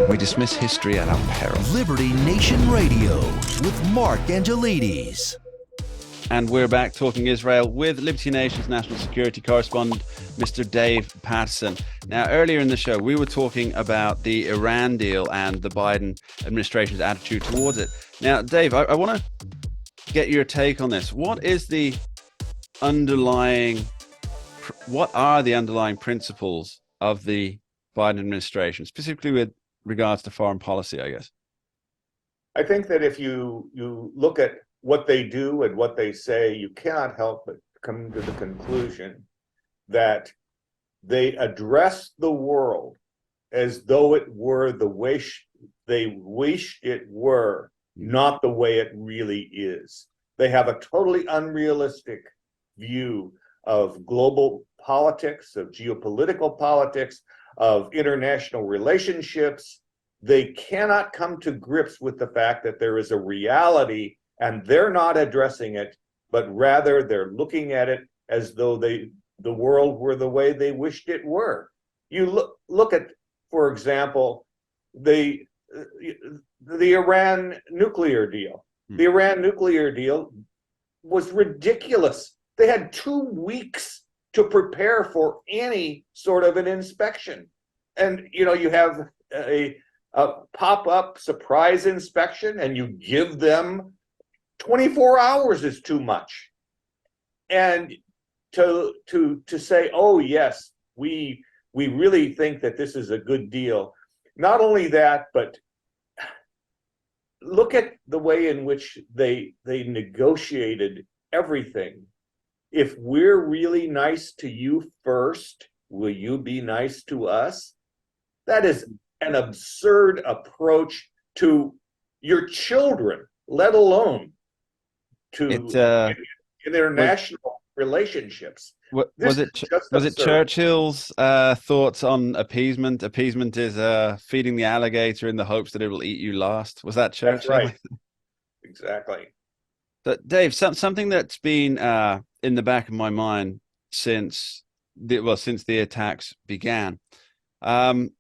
We dismiss history at our peril. Liberty Nation Radio with Mark Angelides. And we're back talking Israel with Liberty Nation's national security correspondent, Mr. Dave Patterson. Now, earlier in the show, we were talking about the Iran deal and the Biden administration's attitude towards it. Now, Dave, I want to get your take on this. What are the underlying principles of the Biden administration, specifically with regards to foreign policy, I guess? I think that if you look at what they do and what they say, you cannot help but come to the conclusion that they address the world as though it were the way they wished it were, not the way it really is. They have a totally unrealistic view of global politics, of geopolitical politics, of international relationships. They cannot come to grips with the fact that there is a reality, and they're not addressing it, but rather they're looking at it as though the world were the way they wished it were. You look at, for example, the Iran nuclear deal. The Iran nuclear deal was ridiculous. They had 2 weeks to prepare for any sort of an inspection. And, you have a pop-up surprise inspection, and you give them 24 hours is too much. And to say, oh, yes, we really think that this is a good deal. Not only that, but look at the way in which they negotiated everything. If we're really nice to you first, will you be nice to us? That is an absurd approach to your children, let alone to international relationships. Was it Churchill's thoughts on appeasement? Appeasement is feeding the alligator in the hopes that it will eat you last. Was that Churchill? That's right. Exactly. But Dave, something that's been in the back of my mind since the attacks began, and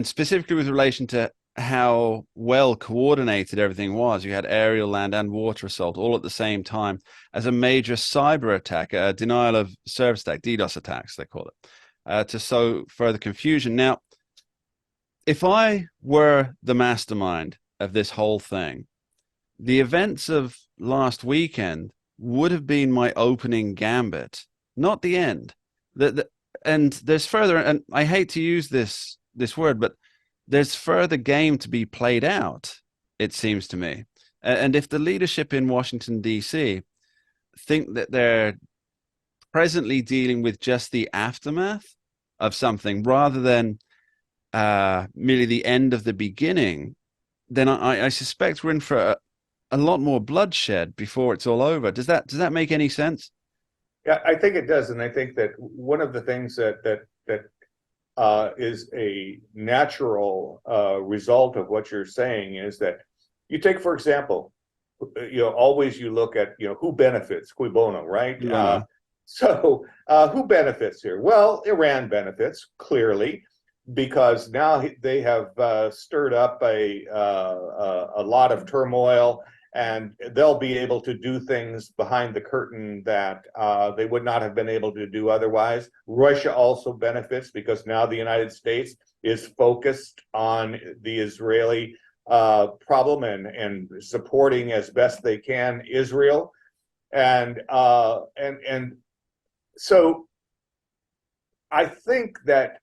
specifically with relation to how well coordinated everything was. You had aerial, land, and water assault all at the same time as a major cyber attack, a denial of service attack, DDoS attacks, they call it, to sow further confusion. Now, if I were the mastermind of this whole thing, the events of last weekend would have been my opening gambit, not the end. And there's further, and I hate to use this word, but there's further game to be played out, it seems to me. And if the leadership in Washington, D.C. think that they're presently dealing with just the aftermath of something rather than merely the end of the beginning, then I suspect we're in for a lot more bloodshed before it's all over. Does that make any sense? Yeah, I think it does. And I think that one of the things that is a natural result of what you're saying is that you take, for example, always you look at, who benefits, cui bono, right? Yeah. So who benefits here? Well, Iran benefits, clearly, because now they have stirred up a lot of turmoil, and they'll be able to do things behind the curtain that they would not have been able to do otherwise. Russia also benefits because now the United States is focused on the Israeli problem and supporting as best they can Israel. And so I think that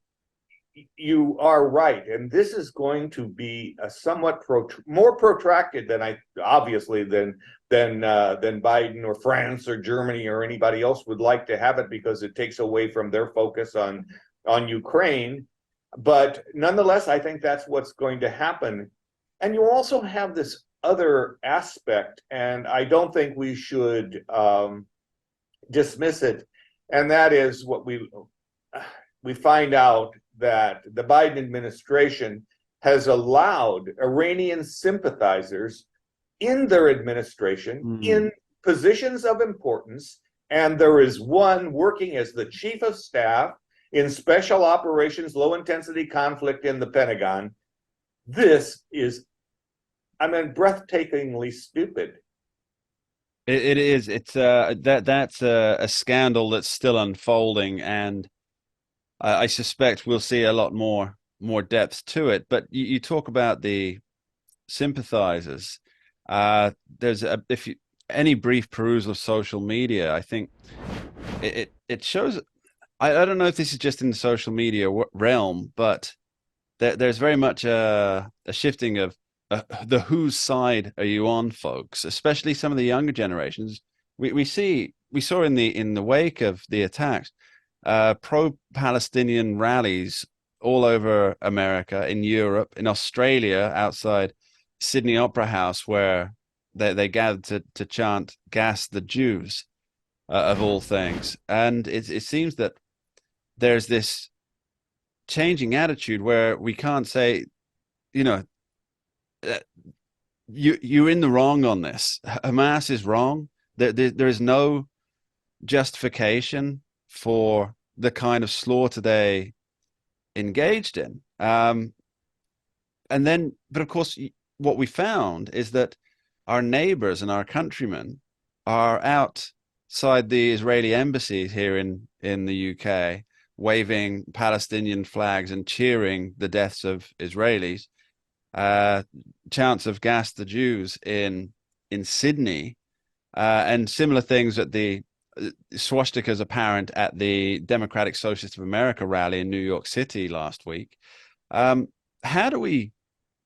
you are right, and this is going to be a somewhat more protracted than obviously than Biden or France or Germany or anybody else would like to have it, because it takes away from their focus on Ukraine. But nonetheless, I think that's what's going to happen. And you also have this other aspect, and I don't think we should dismiss it, and that is what we find out that the Biden administration has allowed Iranian sympathizers in their administration in positions of importance, and there is one working as the chief of staff in special operations, low intensity conflict in the Pentagon, this is, I mean, breathtakingly stupid. It is. It's that's a scandal that's still unfolding, and I suspect we'll see a lot more depth to it. But you talk about the sympathizers. There's a if you any brief perusal of social media, I think it shows. I don't know if this is just in the social media realm, but there's very much a shifting of the whose side are you on, folks, especially some of the younger generations. We saw in the wake of the attacks, pro-Palestinian rallies all over America, in Europe, in Australia, outside Sydney Opera House, where they gathered to chant "Gas the Jews," of all things. And it seems that there's this changing attitude where we can't say, you know, uh, you're in the wrong on this. Hamas is wrong. There is no justification for the kind of slaughter they engaged in. And then, but of course, what we found is that our neighbors and our countrymen are outside the Israeli embassy here in the UK, waving Palestinian flags and cheering the deaths of Israelis. Chants of "Gas the Jews" in Sydney, and similar things at the swastikas apparent at the Democratic Socialists of America rally in New York City last week. How do we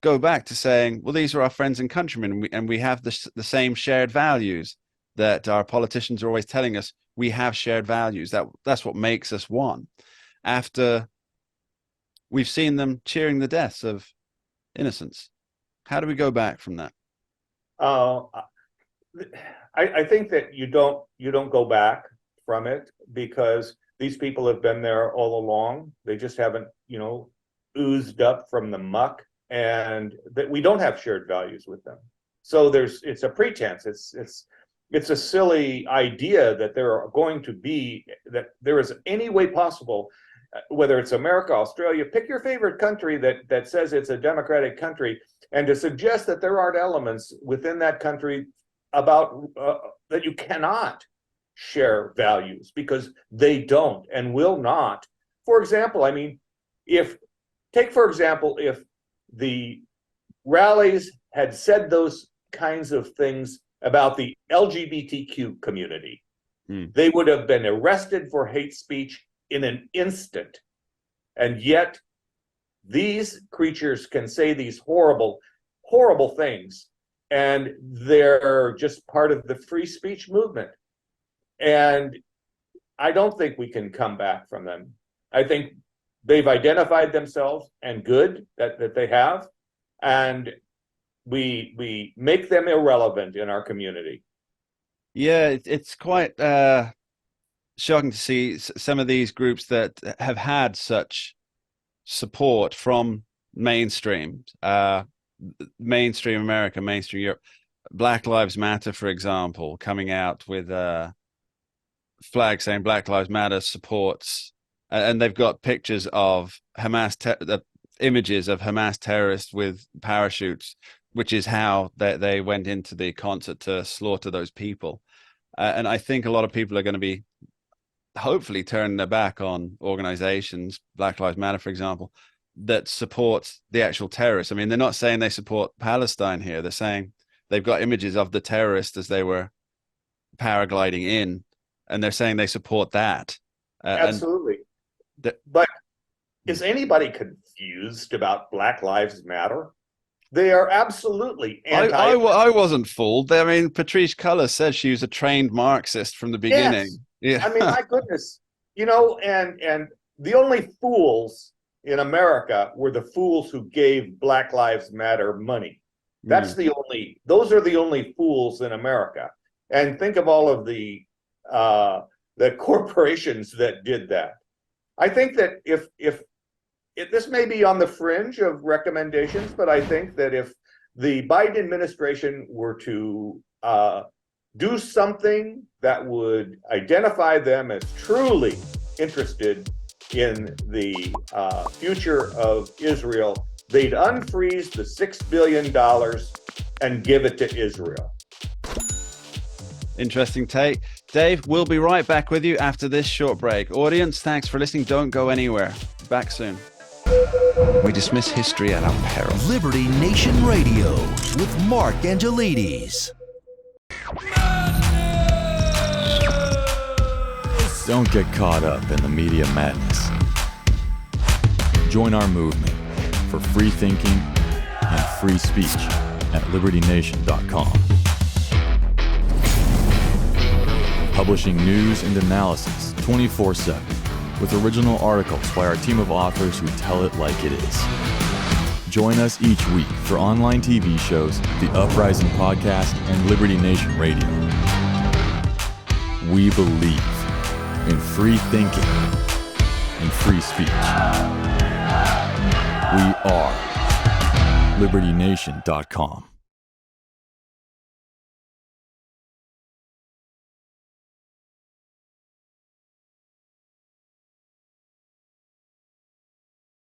go back to saying, well, these are our friends and countrymen, and we have the same shared values that our politicians are always telling us we have shared values. That's what makes us one. After we've seen them cheering the deaths of innocents, how do we go back from that? Uh, I think that you don't go back from it because these people have been there all along. They just haven't, oozed up from the muck, and that we don't have shared values with them. So it's a pretense. It's a silly idea that there is any way possible, whether it's America, Australia, pick your favorite country that says it's a democratic country, and to suggest that there aren't elements within that country about that you cannot share values, because they don't and will not. For example, I mean, if the rallies had said those kinds of things about the LGBTQ community, they would have been arrested for hate speech in an instant. And yet these creatures can say these horrible, horrible things, and they're just part of the free speech movement. And I don't think we can come back from them. I think they've identified themselves, and good that they have, and we make them irrelevant in our community. Yeah, it's quite shocking to see some of these groups that have had such support from mainstream America, mainstream Europe. Black Lives Matter, for example, coming out with a flag saying Black Lives Matter supports, and they've got pictures of the images of Hamas terrorists with parachutes, which is how they went into the concert to slaughter those people. And I think a lot of people are going to be hopefully turning their back on organizations, Black Lives Matter, for example, that support the actual terrorists. I mean, they're not saying they support Palestine here. They're saying they've got images of the terrorists as they were paragliding in, and they're saying they support that. Absolutely. But is anybody confused about Black Lives Matter? They are absolutely anti. I wasn't fooled. I mean, Patrisse Cullors says she was a trained Marxist from the beginning. Yes. Yeah. I mean, my goodness, and the only fools in America were the fools who gave Black Lives Matter money. Those are the only fools in America. And think of all of the corporations that did that. I think that if this may be on the fringe of recommendations, but I think that if the Biden administration were to do something that would identify them as truly interested in the future of Israel, they'd unfreeze the $6 billion and give it to Israel. Interesting take. Dave, we'll be right back with you after this short break. Audience, thanks for listening. Don't go anywhere. Back soon. We dismiss history at our peril. Liberty Nation Radio with Mark Angelides. Don't get caught up in the media madness. Join our movement for free thinking and free speech at libertynation.com. Publishing news and analysis 24/7 with original articles by our team of authors who tell it like it is. Join us each week for online TV shows, The Uprising Podcast, and Liberty Nation Radio. We believe in free thinking and free speech. We are libertynation.com.